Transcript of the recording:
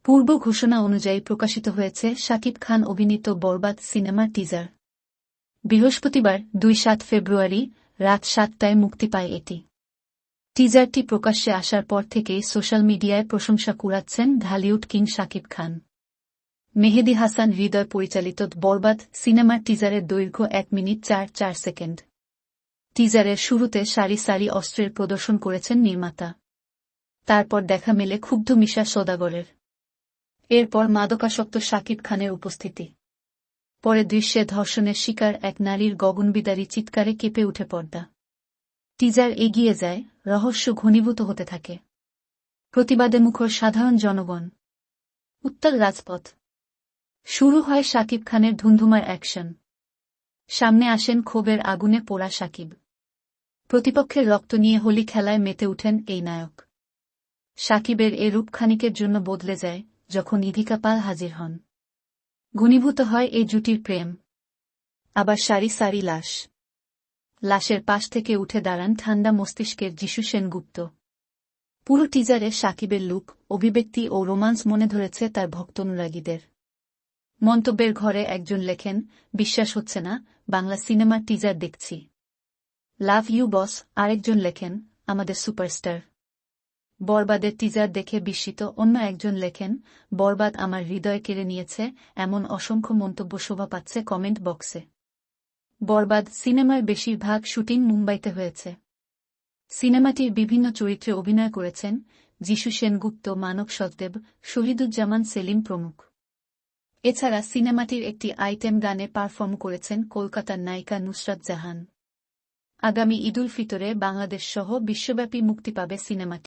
পূর্ব ঘোষণা অনুযায়ী প্রকাশিত হয়েছে শাকিব খান অভিনীত বরবাদ সিনেমার টিজার। বৃহস্পতিবার ২-৭ ফেব্রুয়ারি রাত ৭টায় মুক্তি পায় এটি। টিজারটি প্রকাশ্যে আসার পর থেকেই সোশ্যাল মিডিয়ায় প্রশংসা কুড়াচ্ছেন ঢালিউড কিং শাকিব খান। মেহেদী হাসান হৃদয় পরিচালিত বরবাদ সিনেমার টিজারের দৈর্ঘ্য ১ মিনিট ৪ সেকেন্ড। টিজারের শুরুতে সারি সারি অস্ত্রের প্রদর্শন করেছেন নির্মাতা। তারপর দেখা মেলে ক্ষুব্ধ মিশা সওদাগরের। এরপর মাদকাসক্ত শাকিব খানের উপস্থিতি। পরে দৃশ্যে ধর্ষণের শিকার এক নারীর গগনবিদারী চিৎকারে কেঁপে উঠে পর্দা। টিজার এগিয়ে যায়, রহস্য ঘনীভূত হতে থাকে। প্রতিবাদে মুখর সাধারণ জনগণ। উত্তাল রাজপথ। শুরু হয় শাকিব খানের ধুন্ধুমার অ্যাকশন। সামনে আসেন ক্ষোভের আগুনে পোড়া শাকিব। প্রতিপক্ষের রক্ত নিয়ে হোলি খেলায় মেতে উঠেন এই নায়ক। শাকিবের এ রূপ খানিকের জন্য বদলে যায় যখন ইধিকা পাল হাজির হন। ঘনীভূত হয় এই জুটির প্রেম। আবার সারি সারি লাশ। লাশের পাশ থেকে উঠে দাঁড়ান ঠান্ডা মস্তিষ্কের যিশু সেনগুপ্ত। পুরো টিজারে শাকিবের লুক, অভিব্যক্তি ও রোমান্স মনে ধরেছে তার ভক্ত-অনুরাগীদের। মন্তব্যের ঘরে একজন লেখেন, বিশ্বাস হচ্ছে না, বাংলা সিনেমার টিজার দেখছি। Love you boss. আরেকজন লেখেন, আমাদের সুপারস্টার। বরবাদের টিজার দেখে বিস্মিত অন্য একজন লেখেন, বরবাদ আমার হৃদয় কেড়ে নিয়েছে। এমন অসংখ্য মন্তব্য শোভা পাচ্ছে কমেন্ট বক্সে। বরবাদ সিনেমার বেশিরভাগ শুটিং মুম্বাইতে হয়েছে। সিনেমাটির বিভিন্ন চরিত্রে অভিনয় করেছেন যিশু সেনগুপ্ত, মানব সচদেব, শহীদুজ্জামান সেলিম প্রমুখ। এছাড়া সিনেমাটির একটি আইটেম গানে পারফর্ম করেছেন কলকাতার নায়িকা নুসরাত জাহান। আগামী ঈদুল ফিতরে বাংলাদেশসহ বিশ্বব্যাপী মুক্তি পাবে সিনেমাটি।